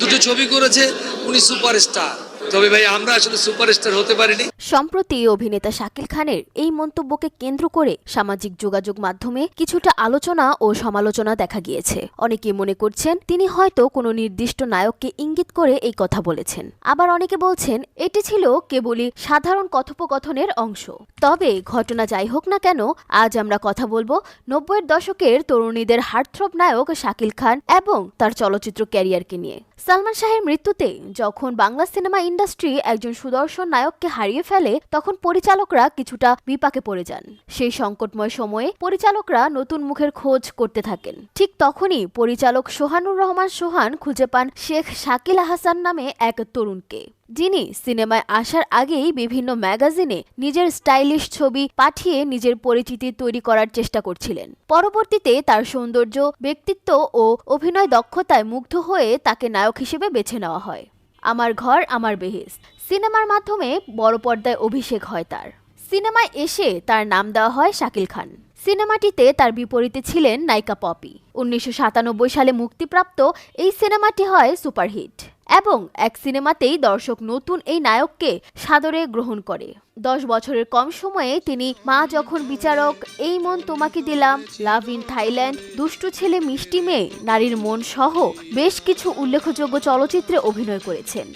দুটো ছবি করেছে, উনি সুপারস্টার। তবে ভাই আমরা আসলে সুপারস্টার হতে পারিনি। সম্প্রতি অভিনেতা শাকিল খানের এই মন্তব্যকে কেন্দ্র করে সামাজিক যোগাযোগ মাধ্যমে কিছুটা আলোচনা ও সমালোচনা দেখা গিয়েছে। অনেকে মনে করছেন তিনি হয়তো কোনো নির্দিষ্ট নায়ককে ইঙ্গিত করে এই কথা বলেছেন। আবার অনেকে বলছেন এটি ছিল কেবলই সাধারণ কথোপকথনের অংশ। তবে ঘটনা যাই হোক না কেন, আজ আমরা কথা বলবো 90-এর দশকের তরুণীদের হার্টথ্রব নায়ক শাকিল খান এবং তার চলচ্চিত্র ক্যারিয়ারকে নিয়ে। সালমান শাহের মৃত্যুতে যখন বাংলা সিনেমা ইন্ডাস্ট্রি একজন সুদর্শন নায়ককে হারিয়ে ফেলে, তখন পরিচালকরা কিছুটা বিপাকে পড়ে যান। সেই সংকটময় সময়ে পরিচালকরা নতুন মুখের খোঁজ করতে থাকেন। ঠিক তখনই পরিচালক সোহানুর রহমান সোহান খুঁজে পান শেখ শাকিল আহসান নামে এক তরুণকে, যিনি সিনেমায় আসার আগেই বিভিন্ন ম্যাগাজিনে নিজের স্টাইলিশ ছবি পাঠিয়ে নিজের পরিচিতি তৈরি করার চেষ্টা করছিলেন। পরবর্তীতে তার সৌন্দর্য, ব্যক্তিত্ব ও অভিনয় দক্ষতায় মুগ্ধ হয়ে তাকে নায়ক হিসেবে বেছে নেওয়া হয়। আমার ঘর আমার বেহেশত সিনেমার মাধ্যমে বড় পর্দায় অভিষেক হয় তার। সিনেমায় এসে তার নাম দেওয়া হয় শাকিল খান। সিনেমাটিতে তার বিপরীতে ছিলেন নায়িকা পপি। 1997 সালে মুক্তিপ্রাপ্ত এই সিনেমাটি হয় সুপারহিট এবং এক সিনেমাতেই দর্শক নতুন এই নায়ককে সাদরে গ্রহণ করে। 10 বছরের কম সময়ে তিনি মা যখন বিচারক, এই মন তোমাকে দিলাম, লাভ ইন থাইল্যান্ড, দুষ্টু ছেলে মিষ্টি মেয়ে, নারীর মন সহ বেশ কিছু উল্লেখযোগ্য চলচ্চিত্রে অভিনয় করেছেন।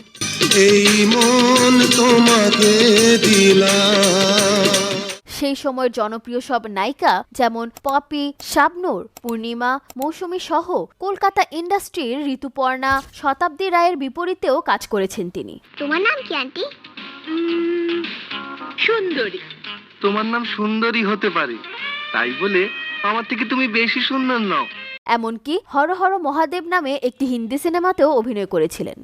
এই মন তোমাকে দিলাম। সেই সময়ের জনপ্রিয় সব নায়িকা যেমন পপি, শাবনূর, পূর্ণিমা, মৌসুমী সহ কলকাতা ইন্ডাস্ট্রির ঋতুপর্ণা, শতাব্দী রায়ের বিপরীতেও কাজ করেছেন তিনি। তোমার নাম কি আন্টি? সুন্দরী। তোমার নাম সুন্দরী হতে পারে, তাই বলে আমার থেকে তুমি বেশি সুন্দর নও। এমনকি হর হর মহাদেব নামে একটি হিন্দি সিনেমাতেও অভিনয় করেছিলেন।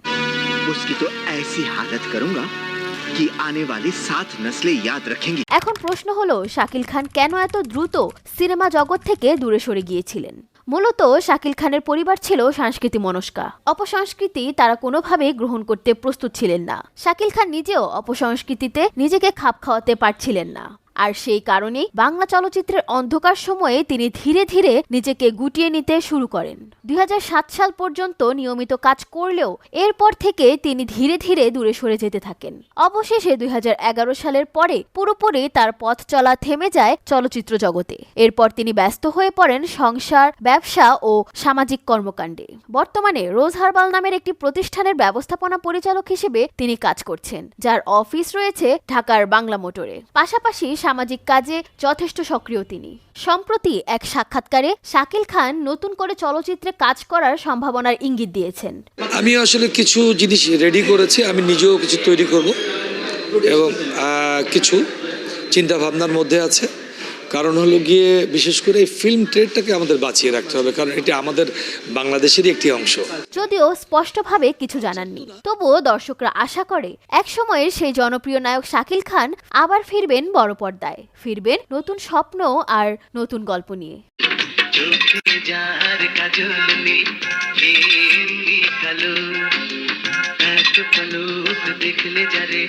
उसकी तो ऐसी हालत करूंगा कि आने वाली 7 नस्लें याद रखेंगी। এখন প্রশ্ন হলো শাকিল খান কেন এত দ্রুত সিনেমা জগৎ থেকে দূরে সরে গিয়েছিলেন? মূলত শাকিল খানের পরিবার ছিল সংস্কৃতি মনস্কা। অপসংস্কৃতি তারা কোনোভাবেই গ্রহণ করতে প্রস্তুত ছিলেন না। শাকিল খান নিজেও অপসংস্কৃতিতে নিজেকে খাপ খাওয়াতে পারছিলেন না। আর সেই কারণেই বাংলা চলচ্চিত্রের অন্ধকার সময়ে তিনি ধীরে ধীরে নিজেকে গুটিয়ে নিতে শুরু করেন। 2007 সাল পর্যন্ত নিয়মিত কাজ করলেও এরপর থেকে তিনি ধীরে ধীরে দূরে সরে যেতে থাকেন। অবশেষে 2011 সালের পরে পুরোপুরি তার পথ চলা থেমে যায় চলচ্চিত্র জগতে। এরপর তিনি ব্যস্ত হয়ে পড়েন সংসার, ব্যবসা ও সামাজিক কর্মকাণ্ডে। বর্তমানে রোজ হার্বাল নামের একটি প্রতিষ্ঠানের ব্যবস্থাপনা পরিচালক হিসেবে তিনি কাজ করছেন, যার অফিস রয়েছে ঢাকার বাংলা মোটরে। পাশাপাশি সামাজিক কাজে যথেষ্ট সক্রিয় তিনি। সম্প্রতি এক সাক্ষাৎকারে শাকিল খান নতুন করে চলচ্চিত্রে কাজ করার সম্ভাবনার ইঙ্গিত দিয়েছেন। আমি আসলে কিছু জিনিস রেডি করেছি, আমি নিজেও কিছু তৈরি করব এবং কিছু চিন্তা ভাবনার মধ্যে আছে। কারণ হলো গিয়ে বিশেষ করে এই ফিল্ম ট্রেডটাকে আমাদের বাঁচিয়ে রাখতে হবে, কারণ এটা আমাদের বাংলাদেশেরই একটি অংশ। যদিও স্পষ্টভাবে কিছু জানাননি, তবুও দর্শকরা আশা করে একসময়ের সেই জনপ্রিয় নায়ক শাকিল খান আবার ফিরবেন বড় পর্দায়, ফিরবেন নতুন স্বপ্ন আর নতুন গল্প নিয়ে। দেখলে যারে